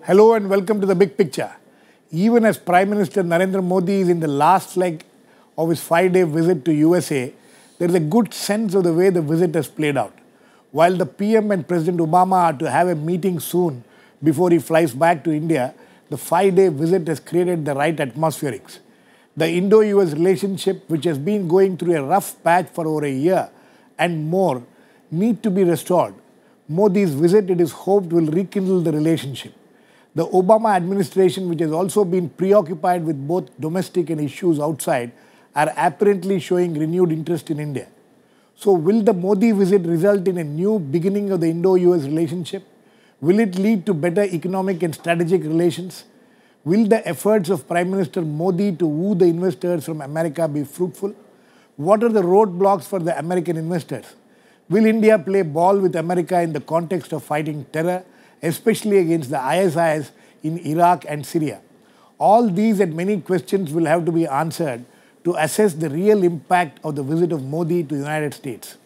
Hello and welcome to the big picture. Even as Prime Minister Narendra Modi is in the last leg of his 5-day visit to USA, there is a good sense of the way the visit has played out. While the PM and President Obama are to have a meeting soon before he flies back to India, the 5-day visit has created the right atmospherics. The Indo-US relationship, which has been going through a rough patch for over a year and more, need to be restored. Modi's visit, it is hoped, will rekindle the relationship. The Obama administration, which has also been preoccupied with both domestic and issues outside, are apparently showing renewed interest in India. So will the Modi visit result in a new beginning of the Indo-US relationship? Will it lead to better economic and strategic relations? Will the efforts of Prime Minister Modi to woo the investors from America be fruitful? What are the roadblocks for the American investors? Will India play ball with America in the context of fighting terror, especially against the ISIS in Iraq and Syria? All these and many questions will have to be answered to assess the real impact of the visit of Modi to the United States.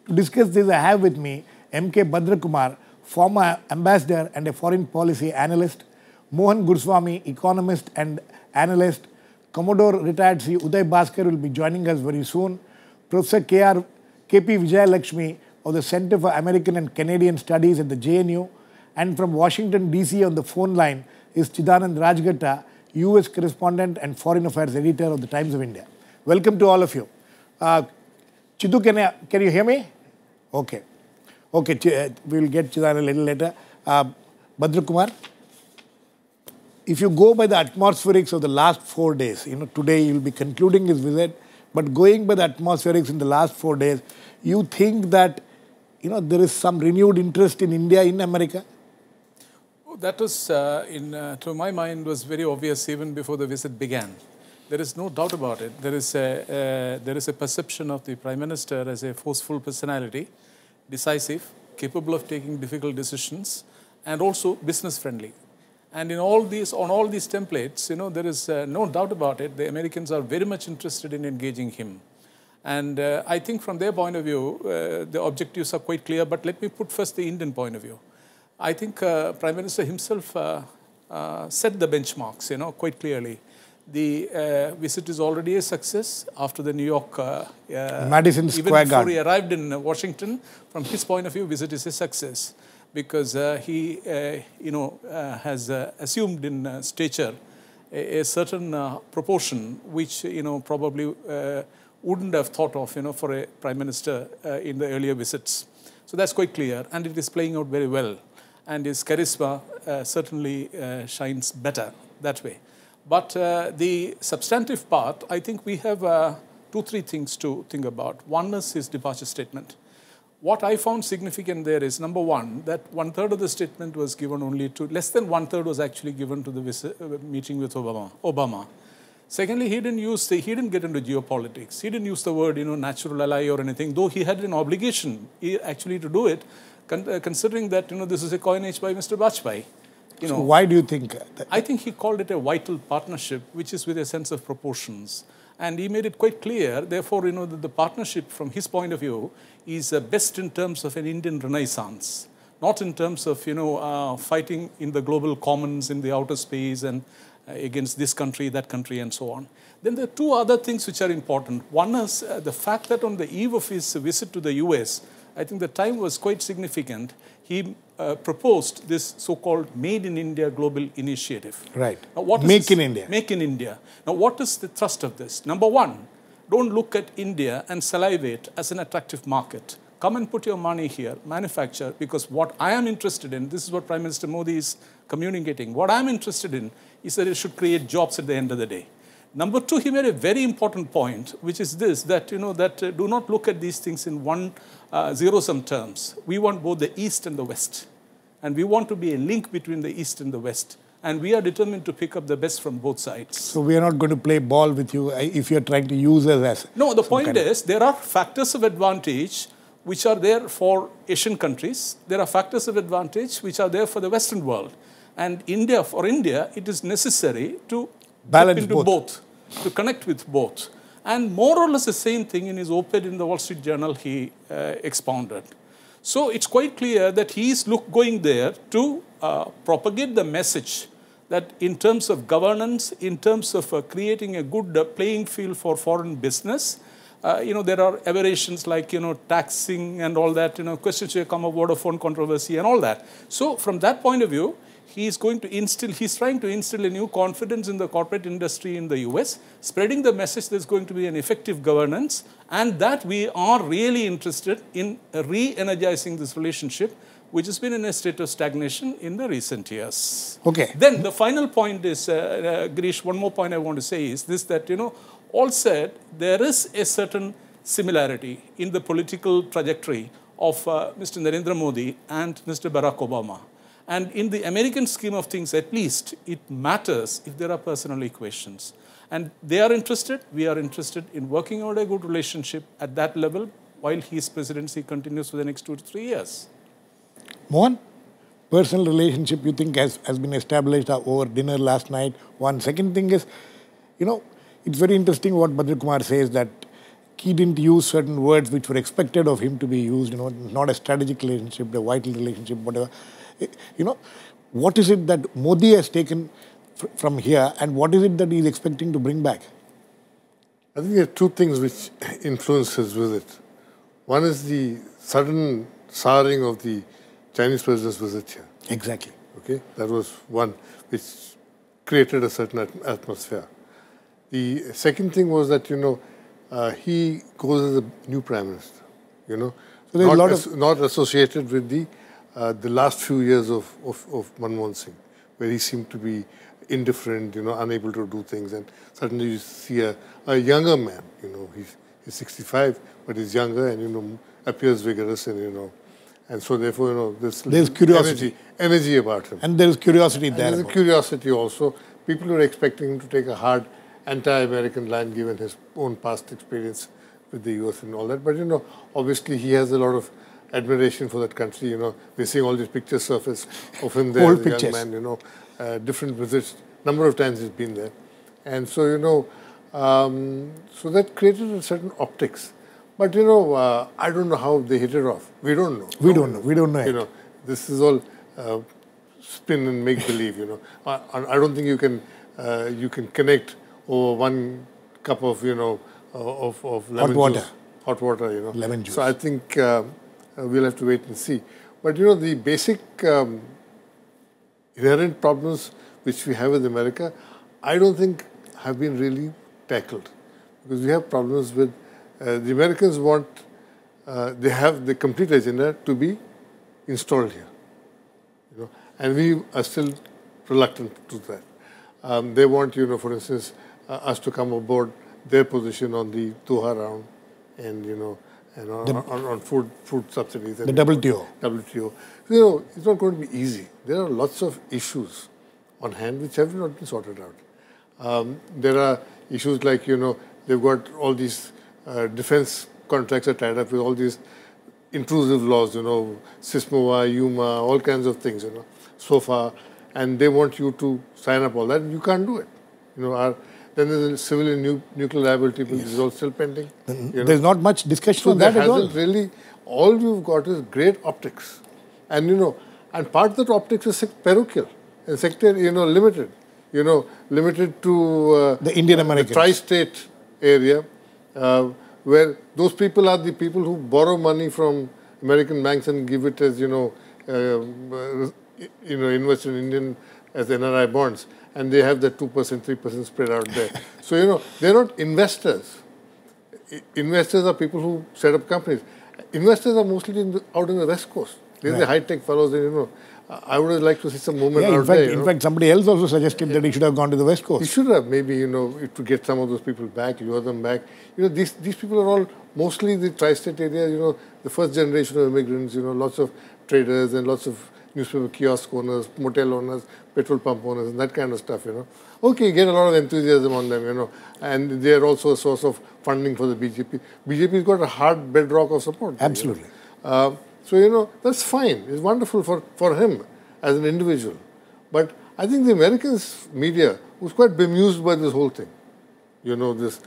To discuss this, I have with me M.K. Bhadrakumar, former ambassador and a foreign policy analyst, Mohan Guruswamy, economist and analyst, Commodore retired Sri Uday Bhaskar will be joining us very soon, Professor K.P. Vijayalakshmi of the Center for American and Canadian Studies at the JNU, and from Washington, D.C. on the phone line is Chidanand Rajghatta, U.S. correspondent and foreign affairs editor of the Times of India. Welcome to all of you. Chidu, can you hear me? Okay. Okay, we will get Chidanand a little later. Bhadrakumar, if you go by the atmospherics of the last 4 days, today you will be concluding his visit, but going by the atmospherics in the last 4 days, you think that, there is some renewed interest in India in America? That was, to my mind, was very obvious even before the visit began. There is no doubt about it. There is a perception of the Prime Minister as a forceful personality, decisive, capable of taking difficult decisions, and also business-friendly. And on all these templates, there is no doubt about it. The Americans are very much interested in engaging him. And I think from their point of view, the objectives are quite clear. But let me put first the Indian point of view. I think Prime Minister himself set the benchmarks, quite clearly. The visit is already a success after the New York Madison Square Garden. Even before he arrived in Washington, from his point of view, visit is a success because he, has assumed in stature a certain proportion which, probably wouldn't have thought of, for a Prime Minister in the earlier visits. So that's quite clear, and it is playing out very well. And his charisma certainly shines better that way. But the substantive part, I think we have 2-3 things to think about. One is his departure statement. What I found significant there is, number one, that 1/3 of the statement was given only to, less than 1/3 was actually given to the meeting with Obama. Secondly, he didn't get into geopolitics. He didn't use the word, natural ally or anything, though he had an obligation actually to do it, considering that, this is a coinage by Mr. Vajpayee. So why do you think that? I think he called it a vital partnership, which is with a sense of proportions. And he made it quite clear, therefore, that the partnership from his point of view is best in terms of an Indian renaissance, not in terms of, fighting in the global commons in the outer space and against this country, that country, and so on. Then there are 2 other things which are important. One is the fact that on the eve of his visit to the US, I think the time was quite significant. He proposed this so-called Made in India global initiative. Right. Now, Make in India. Make in India. Now, what is the thrust of this? Number one, don't look at India and salivate as an attractive market. Come and put your money here, manufacture, because what I am interested in, this is what Prime Minister Modi is communicating, what I am interested in is that it should create jobs at the end of the day. Number 2, he made a very important point, which is this, that, do not look at these things in one zero-sum terms. We want both the East and the West. And we want to be a link between the East and the West. And we are determined to pick up the best from both sides. So we are not going to play ball with you if you're trying to use us as... No, the point is, there are factors of advantage which are there for Asian countries. There are factors of advantage which are there for the Western world. And for India, it is necessary to balance both, to connect with both. And more or less the same thing in his op-ed in the Wall Street Journal he expounded. So it's quite clear that he is going there to propagate the message that in terms of governance, in terms of creating a good playing field for foreign business, there are aberrations like, taxing and all that, questions will come of Vodafone controversy and all that. So from that point of view, he's trying to instill a new confidence in the corporate industry in the US, spreading the message there's going to be an effective governance, and that we are really interested in re-energizing this relationship, which has been in a state of stagnation in the recent years. Okay. Then the final point is, Girish, one more point I want to say is this, that, all said, there is a certain similarity in the political trajectory of Mr. Narendra Modi and Mr. Barack Obama. And in the American scheme of things, at least, it matters if there are personal equations. And they are interested, we are interested in working out a good relationship at that level while his presidency continues for the next 2 to 3 years. Mohan, personal relationship you think has been established over dinner last night. One second thing is, it's very interesting what Bhadrakumar says, that he didn't use certain words which were expected of him to be used, not a strategic relationship, a vital relationship, whatever. What is it that Modi has taken from here, and what is it that he is expecting to bring back? I think there are two things which influence his visit. One is the sudden souring of the Chinese president's visit here. Exactly. Okay, that was one which created a certain atmosphere. The second thing was that, he goes as a new prime minister, So there's a lot not associated with the last few years of Manmohan Singh, where he seemed to be indifferent, unable to do things, and suddenly you see a younger man, he's 65, but he's younger and, appears vigorous and so therefore, there's curiosity. Energy about him. And there's curiosity there. There's a curiosity also. People were expecting him to take a hard anti-American line given his own past experience with the US and all that. But, obviously he has a lot of admiration for that country, We're seeing all these pictures surface of him there Old as pictures. a young man, different visits, number of times he's been there. And so, so that created a certain optics. But, I don't know how they hit it off. We don't know. We don't know. This is all spin and make-believe, I don't think you can connect over one cup of, of lemon juice. Hot water, Lemon juice. So I think we'll have to wait and see. But, the basic inherent problems which we have with America, I don't think have been really tackled. Because we have problems with, the Americans want, they have the complete agenda to be installed here. And we are still reluctant to do that. They want, for instance, us to come aboard their position on the Doha round and, and on food subsidies. The WTO. WTO. It's not going to be easy. There are lots of issues on hand which have not been sorted out. There are issues like, they've got all these defense contracts are tied up with all these intrusive laws, SISMOA, UMA, all kinds of things, so far, and they want you to sign up all that, and you can't do it. Then there's a civilian nuclear liability bill, this is all still pending. There's not much discussion on that at all. Really, all you've got is great optics. And, and part of that optics is parochial, and sector, limited. Limited to the Indian Americans. The tri-state area, where those people are the people who borrow money from American banks and give it as, invest in Indian as NRI bonds, and they have that 2%, 3% spread out there. So, they're not investors. Investors are people who set up companies. Investors are mostly out in the West Coast. They're the high-tech fellows, and, I would have liked to see some movement out there. In fact, somebody else also suggested that he should have gone to the West Coast. He should have, maybe, to get some of those people back, lure them back. These people are all mostly the tri-state area, the first generation of immigrants, lots of traders and lots of newspaper kiosk owners, motel owners, petrol pump owners, and that kind of stuff, Okay, you get a lot of enthusiasm on them, and they are also a source of funding for the BJP. BJP's got a hard bedrock of support. Absolutely. So, that's fine. It's wonderful for him as an individual. But I think the Americans' media was quite bemused by this whole thing. This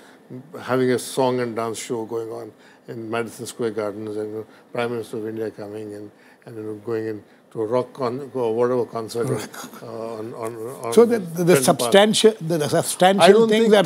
having a song and dance show going on in Madison Square Gardens, and Prime Minister of India coming and going in to a rock or whatever concert on so the substantial things are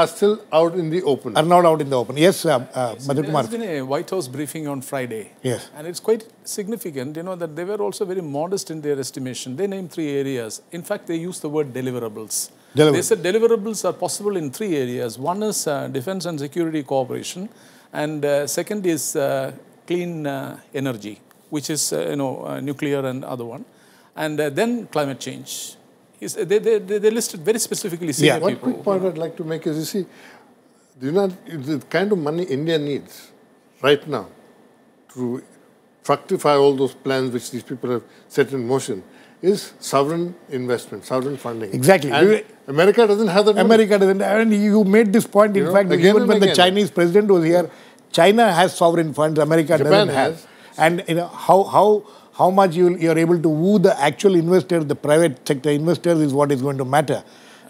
still out in the open. Are not out in the open. Yes, Bhadrakumar. There has been a White House briefing on Friday. Yes. And it's quite significant, that they were also very modest in their estimation. They named 3 areas. In fact, they used the word deliverables. They said deliverables are possible in 3 areas. One is defense and security cooperation, and second is clean energy, which is nuclear and other one, and then climate change. They listed very specifically senior people. One quick point I'd like to make is, you see, the kind of money India needs right now to fructify all those plans which these people have set in motion is sovereign investment, sovereign funding. Exactly. And America doesn't have that money. America doesn't. And you made this point, in fact, even when the Chinese president was here, China has sovereign funds, America doesn't have. And how much you're able to woo the actual investors, the private sector investors, is what is going to matter.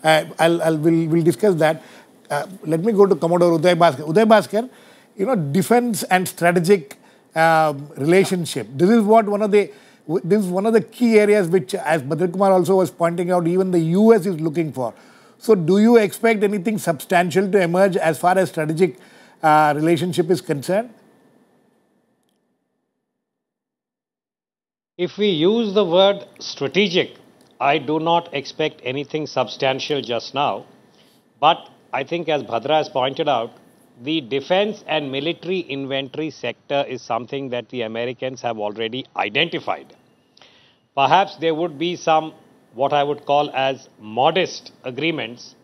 We'll discuss that. Let me go to Commodore Uday Bhaskar. Uday Bhaskar, defense and strategic relationship. This is one of the key areas which, as Bhadrakumar also was pointing out, even the US is looking for. So, do you expect anything substantial to emerge as far as strategic relationship is concerned? If we use the word strategic, I do not expect anything substantial just now. But I think, as Bhadra has pointed out, the defense and military inventory sector is something that the Americans have already identified. Perhaps there would be some, what I would call as modest agreements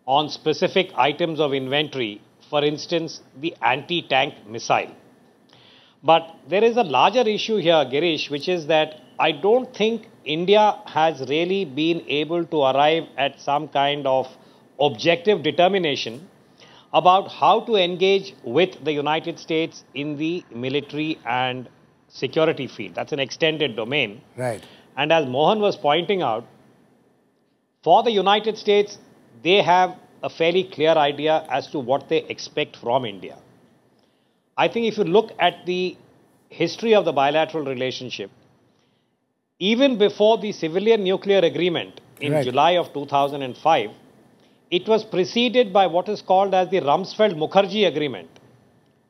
on specific items of inventory, for instance, the anti-tank missile. But there is a larger issue here, Girish, which is that I don't think India has really been able to arrive at some kind of objective determination about how to engage with the United States in the military and security field. That's an extended domain. Right. And as Mohan was pointing out, for the United States, they have a fairly clear idea as to what they expect from India. I think if you look at the history of the bilateral relationship, even before the civilian nuclear agreement in July of 2005, it was preceded by what is called as the Rumsfeld-Mukherjee agreement,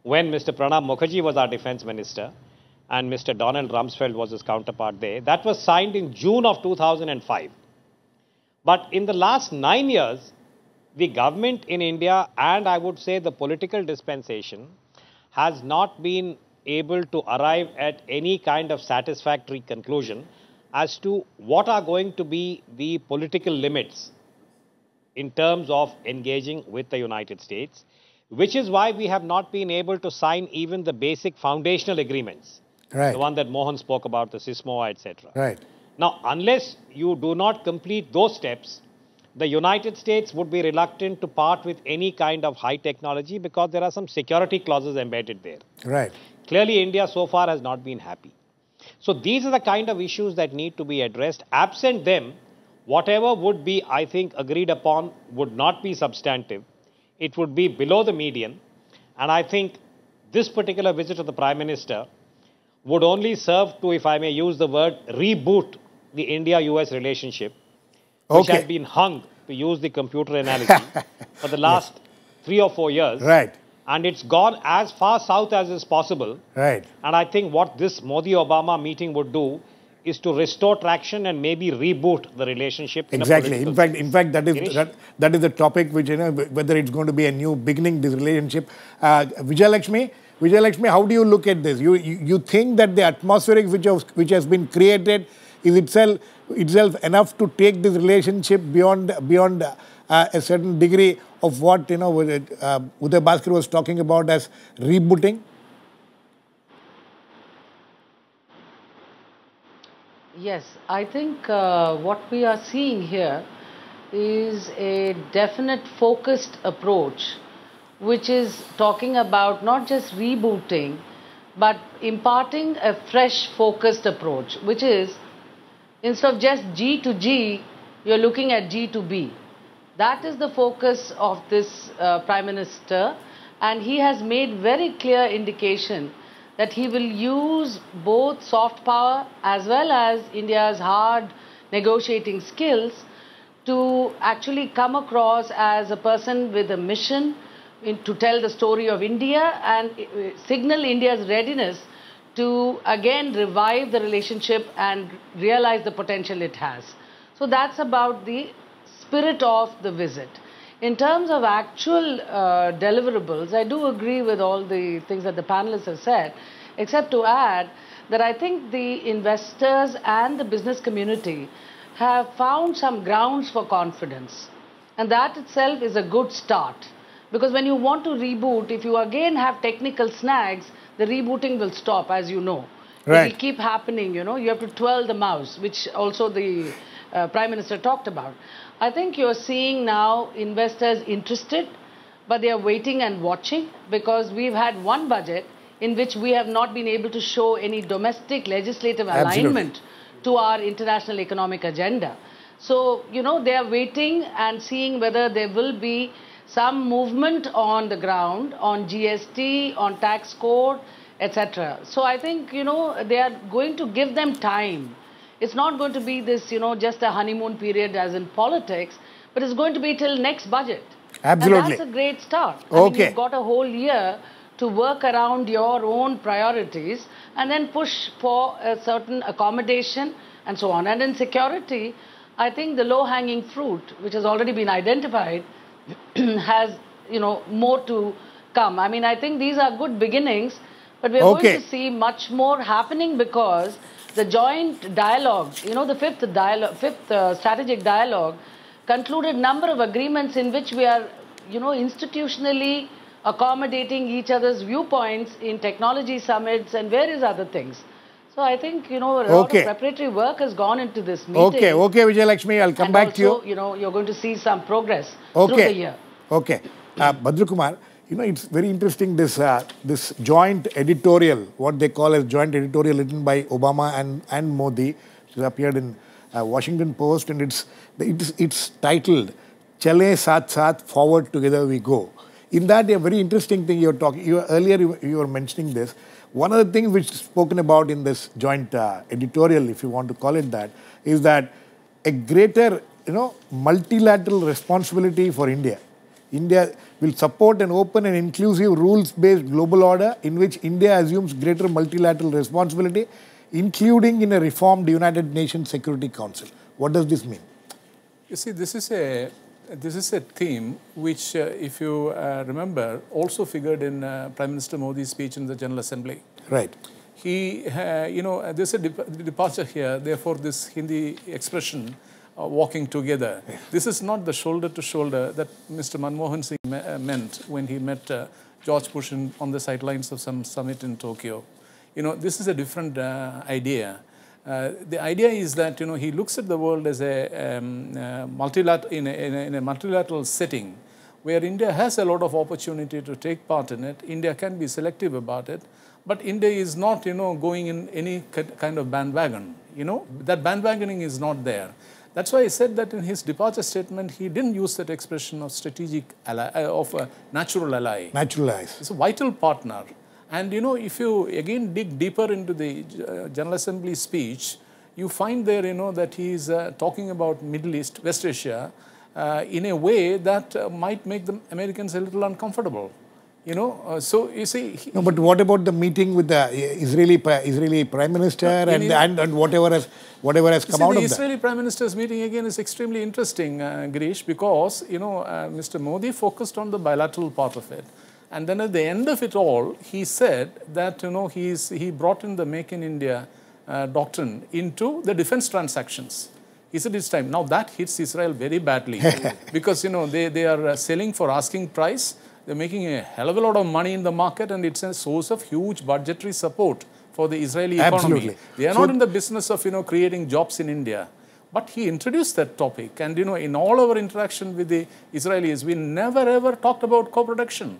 when Mr. Pranab Mukherjee was our defense minister and Mr. Donald Rumsfeld was his counterpart there. That was signed in June of 2005. But in the last 9 years, the government in India, and I would say the political dispensation, has not been able to arrive at any kind of satisfactory conclusion as to what are going to be the political limits in terms of engaging with the United States, which is why we have not been able to sign even the basic foundational agreements. The one that Mohan spoke about, the SISMOA, etc. Now, unless you do not complete those steps, the United States would be reluctant to part with any kind of high technology because there are some security clauses embedded there. Clearly, India so far has not been happy. So these are the kind of issues that need to be addressed. Absent them, whatever would be, I think, agreed upon would not be substantive. It would be below the median. And I think this particular visit of the Prime Minister would only serve to, if I may use the word, reboot the India-US relationship, which had been hung, to use the computer analogy, for the last 3 or 4 years. And it's gone as far south as is possible. And I think what this Modi-Obama meeting would do is to restore traction and maybe reboot the relationship. In fact, that is the topic which, whether it's going to be a new beginning, this relationship. Vijayalakshmi, how do you look at this? You think that the atmospheric which has been created is itself enough to take this relationship beyond a certain degree of what Uday Bhaskar was talking about as rebooting? Yes, I think what we are seeing here is a definite focused approach, which is talking about not just rebooting, but imparting a fresh focused approach, which is instead of just G to G, you're looking at G to B. That is the focus of this Prime Minister, and he has made very clear indication that he will use both soft power as well as India's hard negotiating skills to actually come across as a person with a mission to tell the story of India and signal India's readiness to again revive the relationship and realize the potential it has. So that's about the spirit of the visit. In terms of actual deliverables, I do agree with all the things that the panelists have said, except to add that I think the investors and the business community have found some grounds for confidence. And that itself is a good start. Because when you want to reboot, if you again have technical snags, the rebooting will stop, as you know. Right. It will keep happening, you know. You have to twirl the mouse, which also the Prime Minister talked about. I think you're seeing now investors interested, but they are waiting and watching because we've had one budget in which we have not been able to show any domestic legislative alignment to our international economic agenda. So, you know, they are waiting and seeing whether there will be some movement on the ground, on GST, on tax code, etc. So I think, you know, they are going to give them time. It's not going to be this, you know, just a honeymoon period as in politics, but it's going to be till next budget. Absolutely. And that's a great start. I Okay. mean, you've got a whole year to work around your own priorities and then push for a certain accommodation and so on. And in security, I think the low-hanging fruit, which has already been identified, has, you know, more to come. I mean, I think these are good beginnings, but we're going to see much more happening because the joint dialogue, you know, the fifth strategic dialogue concluded number of agreements in which we are, you know, institutionally accommodating each other's viewpoints in technology summits and various other things. So I think, you know, a lot of preparatory work has gone into this meeting. Okay, Vijayalakshmi, I'll come back to you. You know, you're going to see some progress through the year. Okay. Bhadrakumar, you know, it's very interesting, this joint editorial, what they call as joint editorial written by Obama and Modi, which has appeared in Washington Post, and it's titled, Chale Saath Saath, Forward Together We Go. In that, a very interesting thing earlier you were mentioning this. One of the things which is spoken about in this joint editorial, if you want to call it that, is that a greater, you know, multilateral responsibility for India. India will support an open and inclusive rules-based global order in which India assumes greater multilateral responsibility, including in a reformed United Nations Security Council. What does this mean? You see, this is a theme which, if you remember, also figured in Prime Minister Modi's speech in the General Assembly. Right. He, you know, there's a departure here. Therefore, this Hindi expression, walking together. This is not the shoulder to shoulder that Mr. Manmohan Singh meant when he met George Bush on the sidelines of some summit in Tokyo. You know, this is a different idea. The idea is that, you know, he looks at the world as a multilateral setting where India has a lot of opportunity to take part in it. India can be selective about it, but India is not, you know, going in any kind of bandwagon. You know, that bandwagoning is not there. That's why I said that in his departure statement, he didn't use that expression of strategic ally, of a natural ally. Natural allies. It's a vital partner. And, you know, if you again dig deeper into the General Assembly speech, you find there, you know, that he is talking about Middle East, West Asia, in a way that might make the Americans a little uncomfortable. You know, so you see... No, but what about the meeting with the Israeli Prime Minister and whatever has come out of that? The Israeli Prime Minister's meeting again is extremely interesting, Girish, because, you know, Mr. Modi focused on the bilateral part of it. And then at the end of it all, he said that, you know, he brought in the Make in India doctrine into the defense transactions. He said it's time. Now that hits Israel very badly because, you know, they are selling for asking price. They're making a hell of a lot of money in the market, and it's a source of huge budgetary support for the Israeli economy. Absolutely. They are not in the business of, you know, creating jobs in India. But he introduced that topic. And, you know, in all our interaction with the Israelis, we never ever talked about co-production.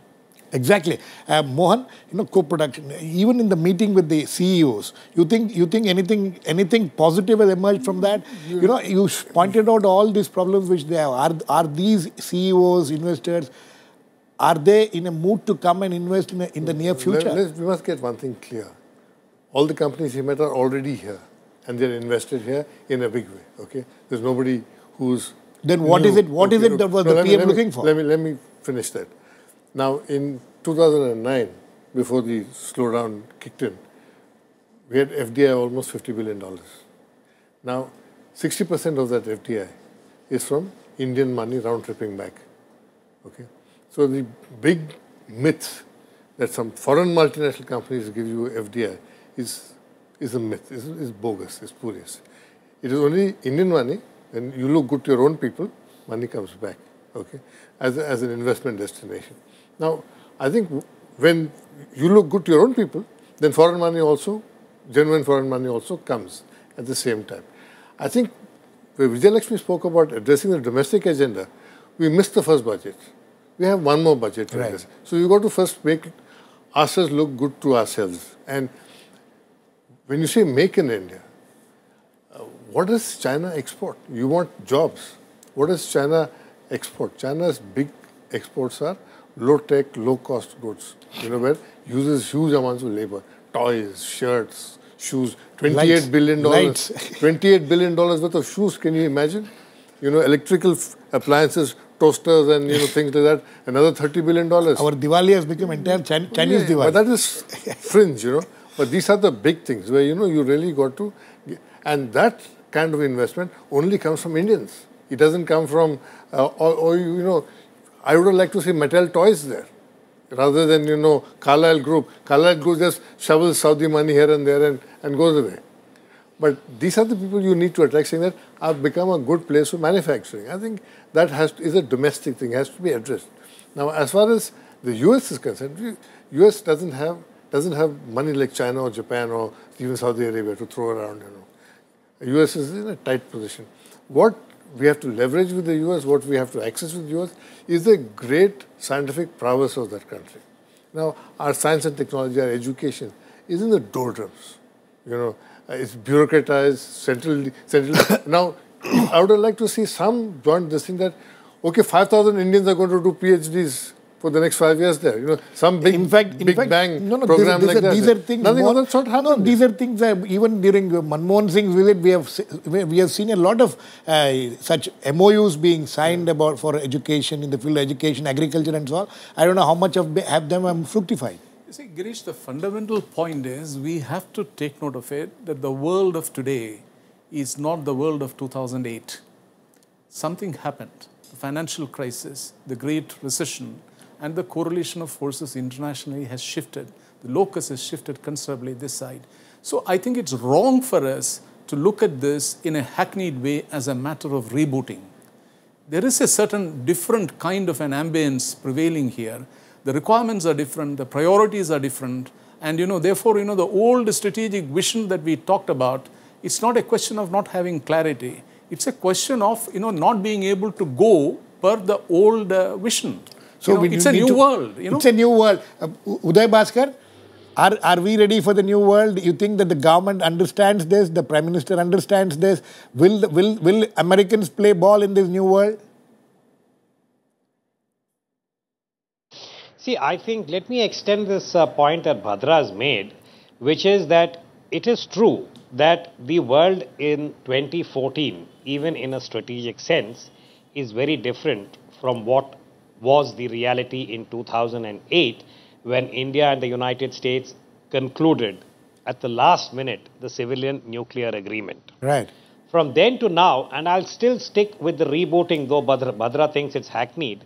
Exactly. Mohan, you know, co-production, even in the meeting with the CEOs, you think anything positive has emerged from that? You know, you pointed out all these problems which they have. Are these CEOs, investors, are they in a mood to come and invest in the near future? We must get one thing clear. All the companies he met are already here, and they're invested here in a big way. Okay, there's nobody who's then what is it? What is it that was the PM looking for? Let me finish that. Now, in 2009, before the slowdown kicked in, we had FDI almost $50 billion. Now, 60% of that FDI is from Indian money round-tripping back. Okay, so the big myth that some foreign multinational companies give you FDI is a myth, is bogus, is spurious. It is only Indian money. When you look good to your own people, money comes back, okay, as an investment destination. Now, I think when you look good to your own people, then foreign money also, genuine foreign money also comes at the same time. I think when Vijayalakshmi spoke about addressing the domestic agenda, we missed the first budget. We have one more budget to address. So you've got to first make ourselves look good to ourselves. And when you say make in India, what does China export? You want jobs. What does China export? China's big exports are low-tech, low-cost goods, where uses huge amounts of labor. Toys, shirts, shoes, $28 billion. $28 billion worth of shoes, can you imagine? Electrical appliances, toasters and things like that, another $30 billion. Our Diwali has become entire Chinese Diwali. But that is fringe, But these are the big things where, you really got to... And that kind of investment only comes from Indians. It doesn't come from... I would have liked to see Mattel toys there. Rather than, Carlyle Group. Carlyle Group just shovels Saudi money here and there and goes away. But these are the people you need to attract, saying that I've become a good place for manufacturing. I think that is a domestic thing, has to be addressed. Now, as far as the US is concerned, US doesn't have money like China or Japan or even Saudi Arabia to throw around, The US is in a tight position. What we have to leverage with the US, what we have to access with the US, is the great scientific prowess of that country. Now, our science and technology, our education is in the doldrums. It's bureaucratized, central. Now, I would have liked to see some joint this thing that, okay, 5,000 Indians are going to do PhDs for the next 5 years there. Some big, big bang program like that. These are things. Nothing of that sort happened. No, these are things even during Manmohan Singh's visit, we have seen a lot of such MOUs being signed for education, in the field of education, agriculture and so on. I don't know how much of them have fructified. You see, Girish, the fundamental point is we have to take note of it that the world of today is not the world of 2008. Something happened. The financial crisis, the Great Recession, and the correlation of forces internationally has shifted. The locus has shifted considerably this side. So I think it's wrong for us to look at this in a hackneyed way as a matter of rebooting. There is a certain different kind of an ambience prevailing here. The requirements are different, the priorities are different, and therefore, the old strategic vision that we talked about, it's not a question of not having clarity. It's a question of, not being able to go per the old vision. So it's a new world. It's a new world. Uday, Bhaskar, are we ready for the new world? You think that the government understands this? The Prime Minister understands this? Will Americans play ball in this new world? See, I think, let me extend this point that Bhadra has made, which is that it is true that the world in 2014, even in a strategic sense, is very different from what was the reality in 2008 when India and the United States concluded at the last minute the civilian nuclear agreement. Right. From then to now, and I'll still stick with the rebooting, though Bhadra thinks it's hackneyed,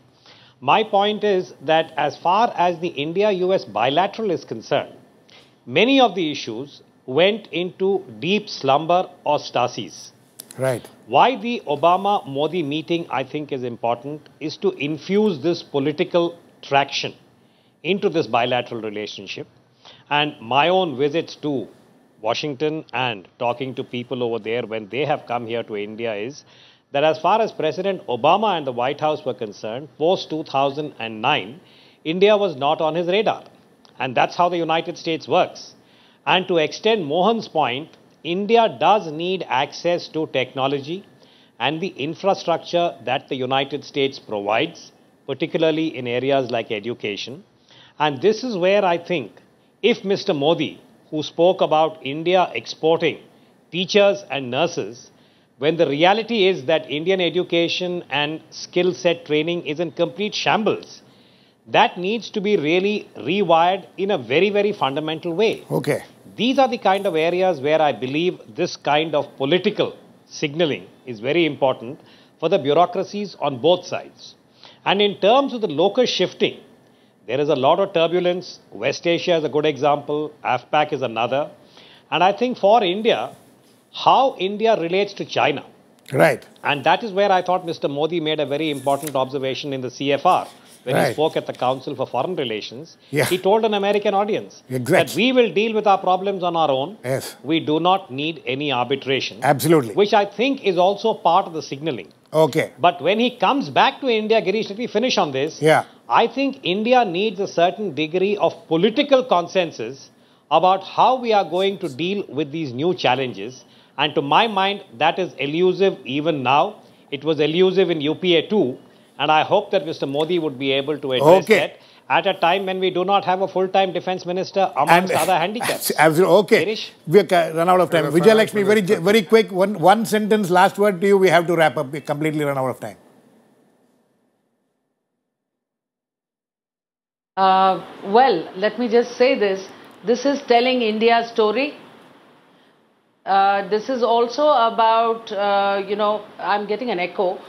my point is that as far as the India-US bilateral is concerned, many of the issues went into deep slumber or stasis. Right. Why the Obama-Modi meeting, I think, is important is to infuse this political traction into this bilateral relationship. And my own visits to Washington and talking to people over there when they have come here to India is that as far as President Obama and the White House were concerned, post-2009, India was not on his radar. And that's how the United States works. And to extend Mohan's point, India does need access to technology and the infrastructure that the United States provides particularly in areas like education. And this is where I think if Mr. Modi, who spoke about India exporting teachers and nurses, when the reality is that Indian education and skill set training is in complete shambles, that needs to be really rewired in a very, very fundamental way. Okay. These are the kind of areas where I believe this kind of political signaling is very important for the bureaucracies on both sides. And in terms of the locus shifting, there is a lot of turbulence. West Asia is a good example. AFPAC is another. And I think for India, how India relates to China. Right. And that is where I thought Mr. Modi made a very important observation in the CFR. When he spoke at the Council for Foreign Relations, he told an American audience that we will deal with our problems on our own. Yes. We do not need any arbitration. Absolutely. Which I think is also part of the signaling. Okay. But when he comes back to India, Girish, let me finish on this. Yeah. I think India needs a certain degree of political consensus about how we are going to deal with these new challenges. And to my mind, that is elusive even now. It was elusive in UPA too. And I hope that Mr. Modi would be able to address that at a time when we do not have a full-time defense minister amongst other handicaps. Absolutely. Okay. Girish? We are run out of time. Vijayalakshmi, very quick, one sentence, last word to you. We have to wrap up. We completely run out of time. Well, let me just say this. This is telling India's story. This is also about, I'm getting an echo.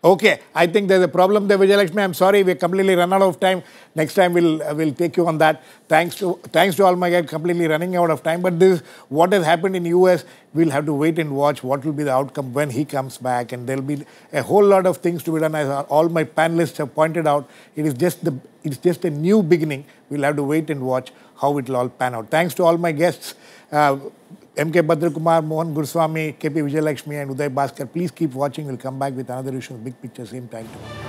Okay, I think there's a problem there, Vijayalakshmi. I'm sorry, we completely run out of time. Next time we'll take you on that. Thanks to all my guys, completely running out of time. But this, what has happened in US, we'll have to wait and watch what will be the outcome when he comes back, and there'll be a whole lot of things to be done. As all my panelists have pointed out, it's just a new beginning. We'll have to wait and watch how it will all pan out. Thanks to all my guests. M.K. Bhadrakumar, Mohan, Guruswamy, K.P. Vijayalakshmi and Uday Bhaskar. Please keep watching. We'll come back with another issue, big picture, same time tomorrow.